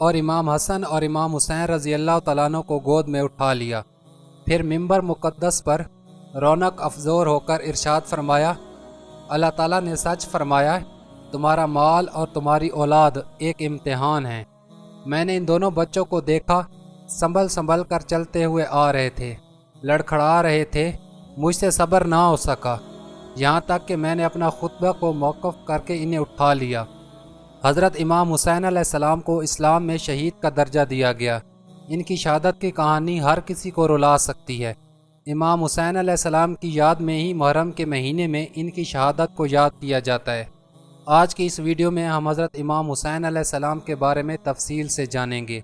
اور امام حسن اور امام حسین رضی اللہ تعالیٰ عنہ کو گود میں اٹھا لیا۔ پھر ممبر مقدس پر رونق افزور ہو کر ارشاد فرمایا، اللہ تعالیٰ نے سچ فرمایا، تمہارا مال اور تمہاری اولاد ایک امتحان ہے۔ میں نے ان دونوں بچوں کو دیکھا، سنبھل سنبھل کر چلتے ہوئے آ رہے تھے، لڑکھڑا رہے تھے، مجھ سے صبر نہ ہو سکا، یہاں تک کہ میں نے اپنا خطبہ کو موقف کر کے انہیں اٹھا لیا۔ حضرت امام حسین علیہ السلام کو اسلام میں شہید کا درجہ دیا گیا۔ ان کی شہادت کی کہانی ہر کسی کو رلا سکتی ہے۔ امام حسین علیہ السلام کی یاد میں ہی محرم کے مہینے میں ان کی شہادت کو یاد کیا جاتا ہے۔ آج کی اس ویڈیو میں ہم حضرت امام حسین علیہ السلام کے بارے میں تفصیل سے جانیں گے۔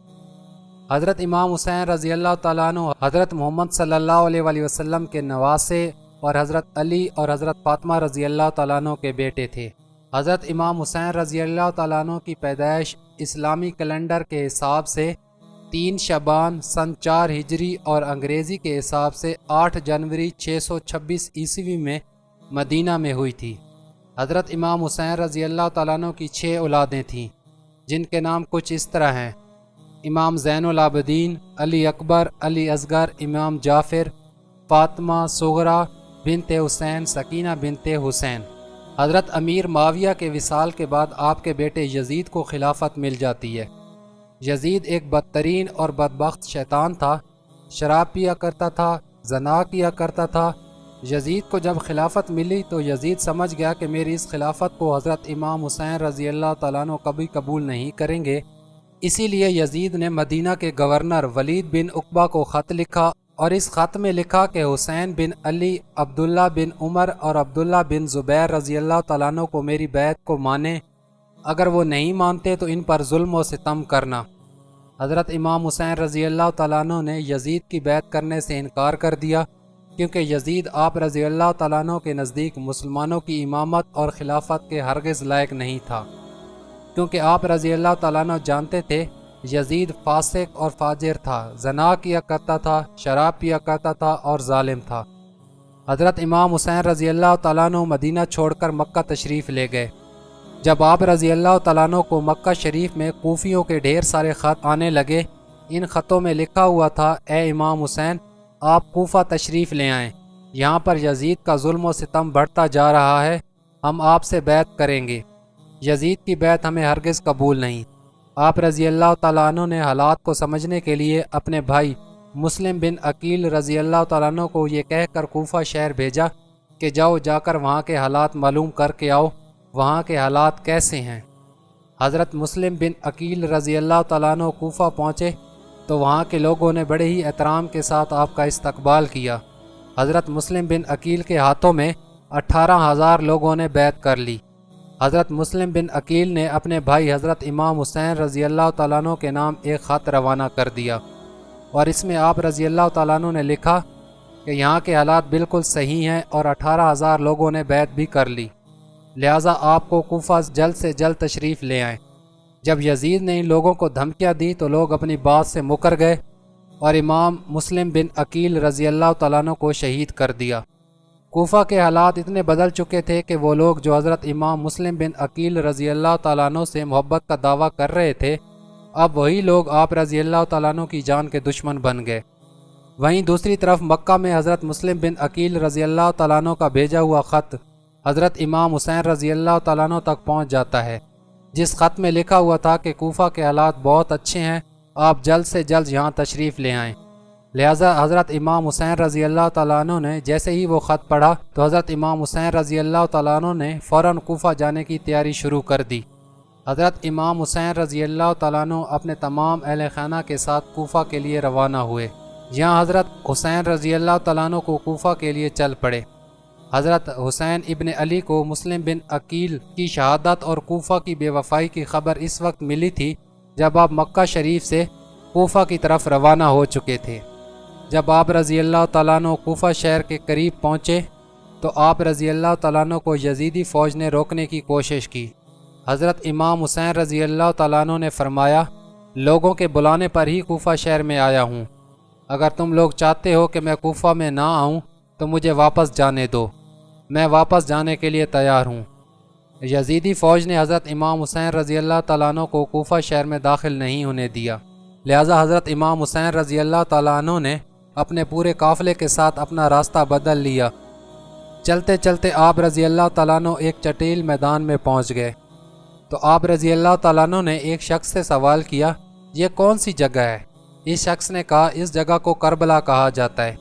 حضرت امام حسین رضی اللہ تعالیٰ عنہ حضرت محمد صلی اللہ علیہ وسلم کے نواسے اور حضرت علی اور حضرت فاطمہ رضی اللہ تعالیٰ عنہ کے بیٹے تھے۔ حضرت امام حسین رضی اللہ تعالیٰ عنہ کی پیدائش اسلامی کیلنڈر کے حساب سے 3 شعبان سن 4 ہجری اور انگریزی کے حساب سے 8 جنوری 626 عیسوی میں مدینہ میں ہوئی تھی۔ حضرت امام حسین رضی اللہ تعالیٰ عنہ کی 6 اولادیں تھیں، جن کے نام کچھ اس طرح ہیں: امام زین العابدین، علی اکبر، علی اصغر، امام جعفر، فاطمہ صغریٰ بنت حسین، سکینہ بنت حسین۔ حضرت امیر معاویہ کے وصال کے بعد آپ کے بیٹے یزید کو خلافت مل جاتی ہے۔ یزید ایک بدترین اور بدبخت شیطان تھا، شراب پیا کرتا تھا، زنا کیا کرتا تھا۔ یزید کو جب خلافت ملی تو یزید سمجھ گیا کہ میری اس خلافت کو حضرت امام حسین رضی اللہ تعالیٰ عنہ کبھی قبول نہیں کریں گے۔ اسی لیے یزید نے مدینہ کے گورنر ولید بن عقبہ کو خط لکھا اور اس خط میں لکھا کہ حسین بن علی، عبداللہ بن عمر اور عبداللہ بن زبیر رضی اللہ تعالیٰ عنہ کو میری بیعت کو مانیں، اگر وہ نہیں مانتے تو ان پر ظلم و ستم کرنا۔ حضرت امام حسین رضی اللہ تعالیٰ عنہ نے یزید کی بیعت کرنے سے انکار کر دیا، کیونکہ یزید آپ رضی اللہ تعالیٰ عنہ کے نزدیک مسلمانوں کی امامت اور خلافت کے ہرگز لائق نہیں تھا، کیونکہ آپ رضی اللہ تعالیٰ عنہ جانتے تھے یزید فاسق اور فاجر تھا، زنا کیا کرتا تھا، شراب پیا کرتا تھا اور ظالم تھا۔ حضرت امام حسین رضی اللہ تعالیٰ عنہ مدینہ چھوڑ کر مکہ تشریف لے گئے۔ جب آپ رضی اللہ تعالیٰ عنہ کو مکہ شریف میں کوفیوں کے ڈھیر سارے خط آنے لگے، ان خطوں میں لکھا ہوا تھا: اے امام حسین، آپ کوفہ تشریف لے آئیں، یہاں پر یزید کا ظلم و ستم بڑھتا جا رہا ہے، ہم آپ سے بیعت کریں گے، یزید کی بیعت ہمیں ہرگز قبول نہیں۔ آپ رضی اللہ تعالیٰ عنہ نے حالات کو سمجھنے کے لیے اپنے بھائی مسلم بن عقیل رضی اللہ تعالیٰ عنہ کو یہ کہہ کر کوفہ شہر بھیجا کہ جاؤ جا کر وہاں کے حالات معلوم کر کے آؤ، وہاں کے حالات کیسے ہیں۔ حضرت مسلم بن عقیل رضی اللہ تعالیٰ عنہ کوفہ پہنچے تو وہاں کے لوگوں نے بڑے ہی احترام کے ساتھ آپ کا استقبال کیا۔ حضرت مسلم بن عقیل کے ہاتھوں میں 18,000 لوگوں نے بیعت کر لی۔ حضرت مسلم بن عقیل نے اپنے بھائی حضرت امام حسین رضی اللہ تعالیٰ عنہ کے نام ایک خط روانہ کر دیا، اور اس میں آپ رضی اللہ تعالیٰ عنہ نے لکھا کہ یہاں کے حالات بالکل صحیح ہیں اور 18,000 لوگوں نے بیعت بھی کر لی، لہٰذا آپ کو کوفہ جلد سے جلد تشریف لے آئیں۔ جب یزید نے ان لوگوں کو دھمکیاں دی تو لوگ اپنی بات سے مکر گئے اور امام مسلم بن عقیل رضی اللہ تعالیٰ عنہ کو شہید کر دیا۔ کوفہ کے حالات اتنے بدل چکے تھے کہ وہ لوگ جو حضرت امام مسلم بن عقیل رضی اللہ تعالیٰ عنہ سے محبت کا دعویٰ کر رہے تھے، اب وہی لوگ آپ رضی اللہ تعالیٰ عنہ کی جان کے دشمن بن گئے۔ وہیں دوسری طرف مکہ میں حضرت مسلم بن عقیل رضی اللہ تعالیٰ عنہ کا بھیجا ہوا خط حضرت امام حسین رضی اللہ تعالیٰ عنہ تک پہنچ جاتا ہے، جس خط میں لکھا ہوا تھا کہ کوفہ کے حالات بہت اچھے ہیں، آپ جلد سے جلد یہاں تشریف لے آئیں۔ لہٰذا حضرت امام حسین رضی اللہ تعالیٰ عنہ نے جیسے ہی وہ خط پڑھا تو حضرت امام حسین رضی اللہ تعالیٰ عنہ نے فوراً کوفہ جانے کی تیاری شروع کر دی۔ حضرت امام حسین رضی اللہ تعالیٰ عنہ اپنے تمام اہل خانہ کے ساتھ کوفہ کے لیے روانہ ہوئے۔ یہاں حضرت حسین رضی اللہ تعالیٰ عنہ کو کوفہ کے لیے چل پڑے۔ حضرت حسین ابن علی کو مسلم بن عقیل کی شہادت اور کوفہ کی بے وفائی کی خبر اس وقت ملی تھی جب آپ مکہ شریف سے کوفہ کی طرف روانہ ہو چکے تھے۔ جب آپ رضی اللہ تعالیٰ عنہ کوفہ شہر کے قریب پہنچے تو آپ رضی اللہ تعالیٰ عنہ کو یزیدی فوج نے روکنے کی کوشش کی۔ حضرت امام حسین رضی اللہ تعالیٰ عنہ نے فرمایا، لوگوں کے بلانے پر ہی کوفہ شہر میں آیا ہوں، اگر تم لوگ چاہتے ہو کہ میں کوفہ میں نہ آؤں تو مجھے واپس جانے دو، میں واپس جانے کے لیے تیار ہوں۔ یزیدی فوج نے حضرت امام حسین رضی اللہ تعالیٰ عنہ کو کوفہ شہر میں داخل نہیں ہونے دیا، لہٰذا حضرت امام حسین رضی اللہ تعالیٰ عنہ نے اپنے پورے قافلے کے ساتھ اپنا راستہ بدل لیا۔ چلتے چلتے آپ رضی اللہ تعالیٰ عنہ ایک چٹیل میدان میں پہنچ گئے تو آپ رضی اللہ تعالیٰ عنہ نے ایک شخص سے سوال کیا، یہ کون سی جگہ ہے؟ اس شخص نے کہا، اس جگہ کو کربلا کہا جاتا ہے۔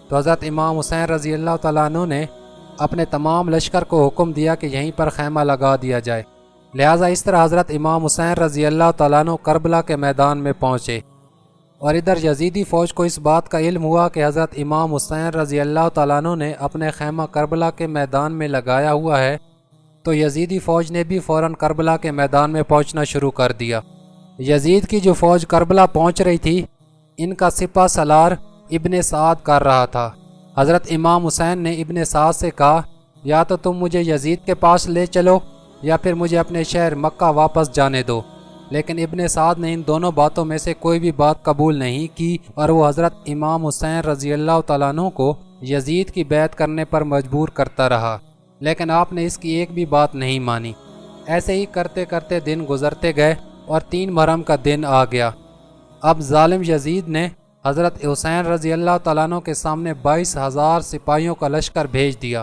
تو حضرت امام حسین رضی اللہ تعالیٰ عنہ نے اپنے تمام لشکر کو حکم دیا کہ یہیں پر خیمہ لگا دیا جائے، لہٰذا اس طرح حضرت امام حسین رضی اللہ تعالیٰ عنہ کربلا کے میدان میں پہنچے۔ اور ادھر یزیدی فوج کو اس بات کا علم ہوا کہ حضرت امام حسین رضی اللہ تعالیٰ عنہ نے اپنے خیمہ کربلا کے میدان میں لگایا ہوا ہے، تو یزیدی فوج نے بھی فوراً کربلا کے میدان میں پہنچنا شروع کر دیا۔ یزید کی جو فوج کربلا پہنچ رہی تھی، ان کا سپہ سالار ابن سعد کر رہا تھا۔ حضرت امام حسین نے ابن سعد سے کہا، یا تو تم مجھے یزید کے پاس لے چلو یا پھر مجھے اپنے شہر مکہ واپس جانے دو، لیکن ابن سعد نے ان دونوں باتوں میں سے کوئی بھی بات قبول نہیں کی اور وہ حضرت امام حسین رضی اللہ تعالیٰ عنہ کو یزید کی بیعت کرنے پر مجبور کرتا رہا، لیکن آپ نے اس کی ایک بھی بات نہیں مانی۔ ایسے ہی کرتے کرتے دن گزرتے گئے اور 3 محرم کا دن آ گیا۔ اب ظالم یزید نے حضرت حسین رضی اللہ تعالیٰ عنہ کے سامنے 22,000 سپاہیوں کا لشکر بھیج دیا۔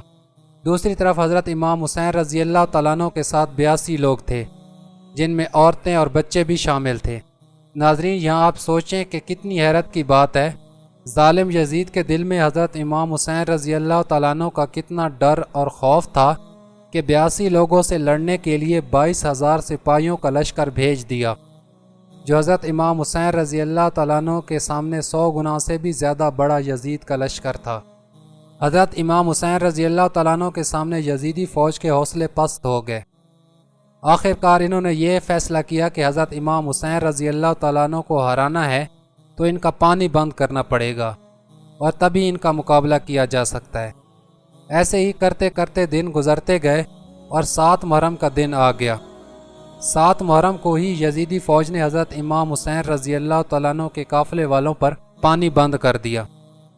دوسری طرف حضرت امام حسین رضی اللہ تعالیٰ عنہ کے ساتھ 82 لوگ تھے، جن میں عورتیں اور بچے بھی شامل تھے۔ ناظرین، یہاں آپ سوچیں کہ کتنی حیرت کی بات ہے، ظالم یزید کے دل میں حضرت امام حسین رضی اللہ تعالیٰ عنہ کا کتنا ڈر اور خوف تھا کہ 82 لوگوں سے لڑنے کے لیے 22,000 سپاہیوں کا لشکر بھیج دیا، جو حضرت امام حسین رضی اللہ تعالیٰ عنہ کے سامنے 100 گنا سے بھی زیادہ بڑا یزید کا لشکر تھا۔ حضرت امام حسین رضی اللہ تعالیٰ عنہ کے سامنے یزیدی فوج کے حوصلے پست ہو گئے۔ آخر کار انہوں نے یہ فیصلہ کیا کہ حضرت امام حسین رضی اللہ تعالیٰ عنہ کو ہرانا ہے تو ان کا پانی بند کرنا پڑے گا اور تبھی ان کا مقابلہ کیا جا سکتا ہے۔ ایسے ہی کرتے کرتے دن گزرتے گئے اور 7 محرم کا دن آ گیا۔ 7 محرم کو ہی یزیدی فوج نے حضرت امام حسین رضی اللہ تعالیٰ عنہ کے قافلے والوں پر پانی بند کر دیا۔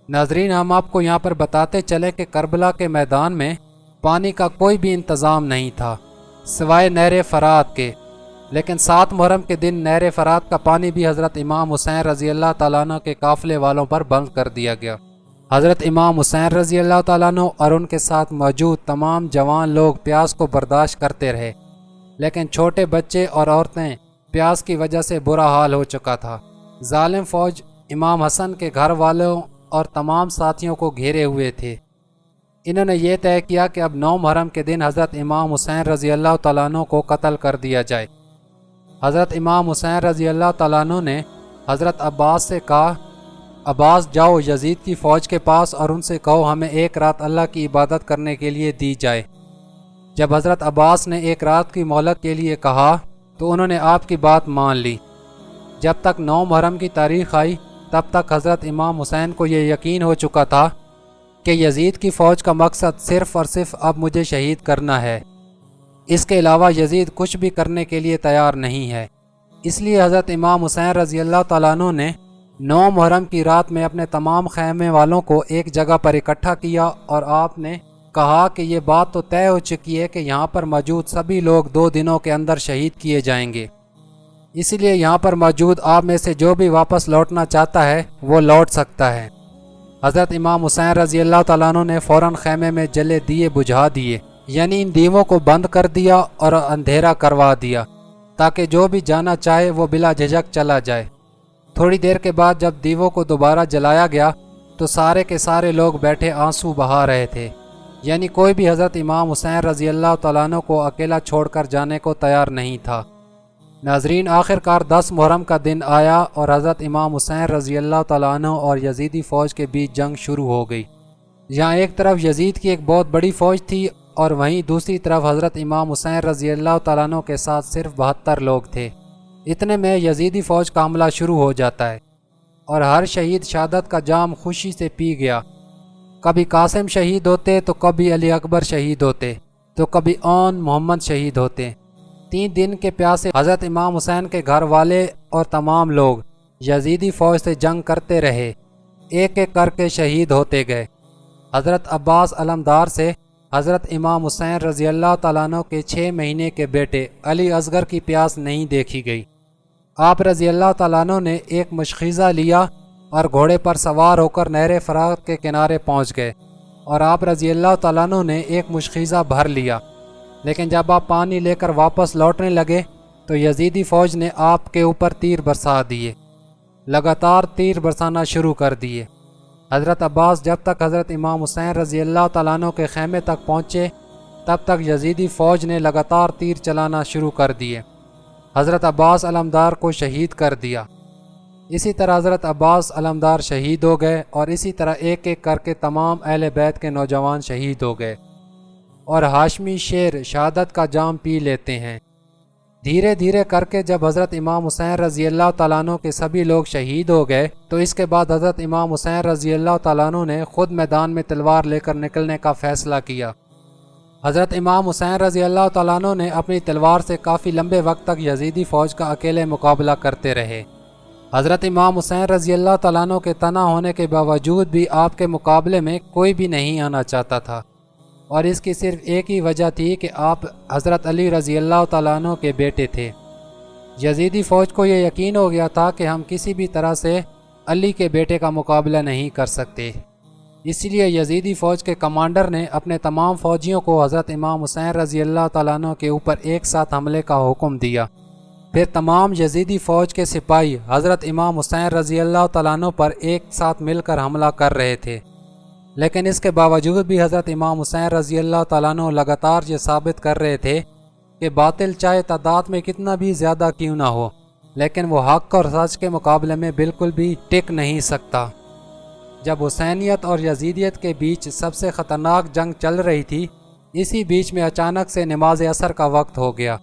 ناظرین، ہم آپ کو یہاں پر بتاتے چلیں کہ کربلا کے میدان میں پانی کا کوئی بھی انتظام نہیں تھا سوائے نہر فرات کے، لیکن 7 محرم کے دن نہر فرات کا پانی بھی حضرت امام حسین رضی اللہ تعالیٰ عنہ کے قافلے والوں پر بند کر دیا گیا۔ حضرت امام حسین رضی اللہ تعالیٰ عنہ اور ان کے ساتھ موجود تمام جوان لوگ پیاس کو برداشت کرتے رہے، لیکن چھوٹے بچے اور عورتیں پیاس کی وجہ سے برا حال ہو چکا تھا۔ ظالم فوج امام حسن کے گھر والوں اور تمام ساتھیوں کو گھیرے ہوئے تھے۔ انہوں نے یہ طے کیا کہ اب 9 محرم کے دن حضرت امام حسین رضی اللہ تعالیٰ عنہ کو قتل کر دیا جائے۔ حضرت امام حسین رضی اللہ تعالیٰ عنہ نے حضرت عباس سے کہا، عباس جاؤ یزید کی فوج کے پاس اور ان سے کہو ہمیں 1 رات اللہ کی عبادت کرنے کے لیے دی جائے۔ جب حضرت عباس نے 1 رات کی مہلت کے لیے کہا تو انہوں نے آپ کی بات مان لی۔ جب تک 9 محرم کی تاریخ آئی تب تک حضرت امام حسین کو یہ یقین ہو چکا تھا کہ یزید کی فوج کا مقصد صرف اور صرف اب مجھے شہید کرنا ہے، اس کے علاوہ یزید کچھ بھی کرنے کے لیے تیار نہیں ہے۔ اس لیے حضرت امام حسین رضی اللہ تعالیٰ عنہ نے 9 محرم کی رات میں اپنے تمام خیمے والوں کو ایک جگہ پر اکٹھا کیا اور آپ نے کہا کہ یہ بات تو طے ہو چکی ہے کہ یہاں پر موجود سبھی لوگ 2 دنوں کے اندر شہید کیے جائیں گے، اس لیے یہاں پر موجود آپ میں سے جو بھی واپس لوٹنا چاہتا ہے وہ لوٹ سکتا ہے۔ حضرت امام حسین رضی اللہ تعالیٰ عنہ نے فوراً خیمے میں جلے دیے بجھا دیے، یعنی ان دیووں کو بند کر دیا اور اندھیرا کروا دیا تاکہ جو بھی جانا چاہے وہ بلا جھجک چلا جائے۔ تھوڑی دیر کے بعد جب دیووں کو دوبارہ جلایا گیا تو سارے کے سارے لوگ بیٹھے آنسو بہا رہے تھے، یعنی کوئی بھی حضرت امام حسین رضی اللہ تعالیٰ عنہ کو اکیلا چھوڑ کر جانے کو تیار نہیں تھا۔ ناظرین، آخر کار 10 محرم کا دن آیا اور حضرت امام حسین رضی اللہ تعالیٰ عنہ اور یزیدی فوج کے بیچ جنگ شروع ہو گئی۔ یہاں ایک طرف یزید کی ایک بہت بڑی فوج تھی اور وہیں دوسری طرف حضرت امام حسین رضی اللہ تعالیٰ عنہ کے ساتھ صرف 72 لوگ تھے۔ اتنے میں یزیدی فوج کا حملہ شروع ہو جاتا ہے اور ہر شہید شہادت کا جام خوشی سے پی گیا۔ کبھی قاسم شہید ہوتے تو کبھی علی اکبر شہید ہوتے تو کبھی اون محمد شہید ہوتے۔ 3 دن کے پیاسے حضرت امام حسین کے گھر والے اور تمام لوگ یزیدی فوج سے جنگ کرتے رہے، ایک ایک کر کے شہید ہوتے گئے۔ حضرت عباس علمدار سے حضرت امام حسین رضی اللہ تعالیٰ عنہ کے 6 مہینے کے بیٹے علی اصغر کی پیاس نہیں دیکھی گئی۔ آپ رضی اللہ تعالیٰ عنہ نے ایک مشخیزہ لیا اور گھوڑے پر سوار ہو کر نہر فرات کے کنارے پہنچ گئے، اور آپ رضی اللہ تعالیٰ عنہ نے ایک مشخیزہ بھر لیا، لیکن جب آپ پانی لے کر واپس لوٹنے لگے تو یزیدی فوج نے آپ کے اوپر تیر برسا دیے، لگاتار تیر برسانا شروع کر دیے۔ حضرت عباس جب تک حضرت امام حسین رضی اللہ تعالیٰ عنہ کے خیمے تک پہنچے تب تک یزیدی فوج نے لگاتار تیر چلانا شروع کر دیے۔ حضرت عباس علمدار کو شہید کر دیا۔ اسی طرح حضرت عباس علمدار شہید ہو گئے، اور اسی طرح ایک ایک کر کے تمام اہل بیت کے نوجوان شہید ہو گئے، اور ہاشمی شیر شہادت کا جام پی لیتے ہیں۔ دھیرے دھیرے کر کے جب حضرت امام حسین رضی اللہ تعالیٰ عنہ کے سبھی لوگ شہید ہو گئے تو اس کے بعد حضرت امام حسین رضی اللہ تعالیٰ عنہ نے خود میدان میں تلوار لے کر نکلنے کا فیصلہ کیا۔ حضرت امام حسین رضی اللہ تعالیٰ عنہ نے اپنی تلوار سے کافی لمبے وقت تک یزیدی فوج کا اکیلے مقابلہ کرتے رہے۔ حضرت امام حسین رضی اللہ تعالیٰ عنہ کے تنہا ہونے کے باوجود بھی آپ کے مقابلے میں کوئی بھی نہیں آنا چاہتا تھا، اور اس کی صرف ایک ہی وجہ تھی کہ آپ حضرت علی رضی اللہ تعالیٰ عنہ کے بیٹے تھے۔ یزیدی فوج کو یہ یقین ہو گیا تھا کہ ہم کسی بھی طرح سے علی کے بیٹے کا مقابلہ نہیں کر سکتے، اس لیے یزیدی فوج کے کمانڈر نے اپنے تمام فوجیوں کو حضرت امام حسین رضی اللہ تعالیٰ عنہ کے اوپر ایک ساتھ حملے کا حکم دیا۔ پھر تمام یزیدی فوج کے سپاہی حضرت امام حسین رضی اللہ تعالیٰ عنہ پر ایک ساتھ مل کر حملہ کر رہے تھے، لیکن اس کے باوجود بھی حضرت امام حسین رضی اللہ تعالیٰ عنہ لگاتار یہ ثابت کر رہے تھے کہ باطل چاہے تعداد میں کتنا بھی زیادہ کیوں نہ ہو، لیکن وہ حق اور سچ کے مقابلے میں بالکل بھی ٹک نہیں سکتا۔ جب حسینیت اور یزیدیت کے بیچ سب سے خطرناک جنگ چل رہی تھی، اسی بیچ میں اچانک سے نماز عصر کا وقت ہو گیا۔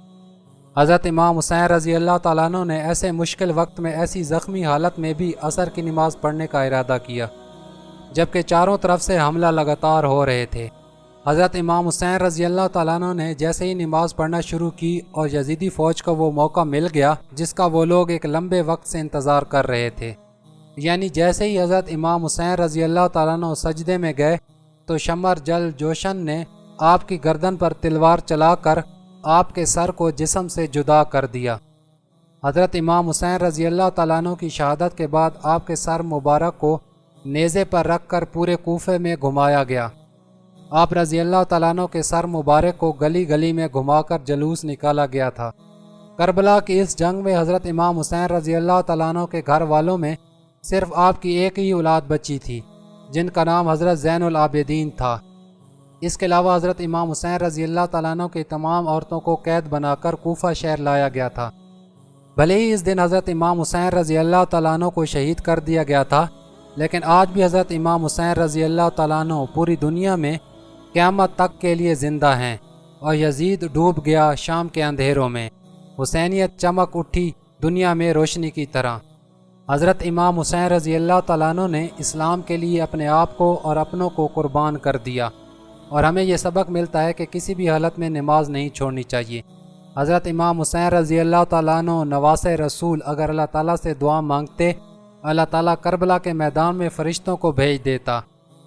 حضرت امام حسین رضی اللہ تعالیٰ عنہ نے ایسے مشکل وقت میں ایسی زخمی حالت میں بھی عصر کی نماز پڑھنے کا ارادہ کیا، جبکہ چاروں طرف سے حملہ لگاتار ہو رہے تھے۔ حضرت امام حسین رضی اللہ تعالیٰ عنہ نے جیسے ہی نماز پڑھنا شروع کی اور یزیدی فوج کو وہ موقع مل گیا جس کا وہ لوگ ایک لمبے وقت سے انتظار کر رہے تھے، یعنی جیسے ہی حضرت امام حسین رضی اللہ تعالیٰ عنہ سجدے میں گئے تو شمر جل جوشن نے آپ کی گردن پر تلوار چلا کر آپ کے سر کو جسم سے جدا کر دیا۔ حضرت امام حسین رضی اللہ تعالیٰ عنہ کی شہادت کے بعد آپ کے سر مبارک کو نیزے پر رکھ کر پورے کوفے میں گھمایا گیا۔ آپ رضی اللہ تعالیٰ عنہ کے سر مبارک کو گلی گلی میں گھما کر جلوس نکالا گیا تھا۔ کربلا کی اس جنگ میں حضرت امام حسین رضی اللہ تعالیٰ عنہ کے گھر والوں میں صرف آپ کی ایک ہی اولاد بچی تھی، جن کا نام حضرت زین العابدین تھا۔ اس کے علاوہ حضرت امام حسین رضی اللہ تعالیٰ عنہ کی تمام عورتوں کو قید بنا کر کوفہ شہر لایا گیا تھا۔ بھلے ہی اس دن حضرت امام حسین رضی اللہ تعالیٰ عنہ کو شہید کر دیا گیا تھا، لیکن آج بھی حضرت امام حسین رضی اللہ تعالیٰ عنہ پوری دنیا میں قیامت تک کے لیے زندہ ہیں، اور یزید ڈوب گیا شام کے اندھیروں میں، حسینیت چمک اٹھی دنیا میں روشنی کی طرح۔ حضرت امام حسین رضی اللہ تعالیٰ عنہ نے اسلام کے لیے اپنے آپ کو اور اپنوں کو قربان کر دیا، اور ہمیں یہ سبق ملتا ہے کہ کسی بھی حالت میں نماز نہیں چھوڑنی چاہیے۔ حضرت امام حسین رضی اللہ تعالیٰ عنہ نواسۂ رسول اگر اللہ تعالیٰ سے دعا مانگتے، اللہ تعالیٰ کربلا کے میدان میں فرشتوں کو بھیج دیتا۔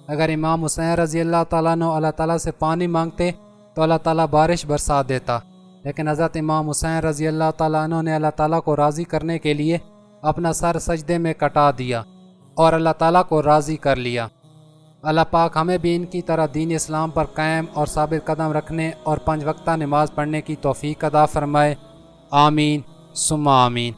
اگر امام حسین رضی اللہ تعالیٰ عنہ اللہ تعالیٰ سے پانی مانگتے تو اللہ تعالیٰ بارش برسا دیتا، لیکن حضرت امام حسین رضی اللہ تعالیٰ عنہ نے اللہ تعالیٰ کو راضی کرنے کے لیے اپنا سر سجدے میں کٹا دیا اور اللہ تعالیٰ کو راضی کر لیا۔ اللہ پاک ہمیں بھی ان کی طرح دین اسلام پر قائم اور ثابت قدم رکھنے اور 5 وقتہ نماز پڑھنے کی توفیق عطا فرمائے۔ آمین ثم آمین۔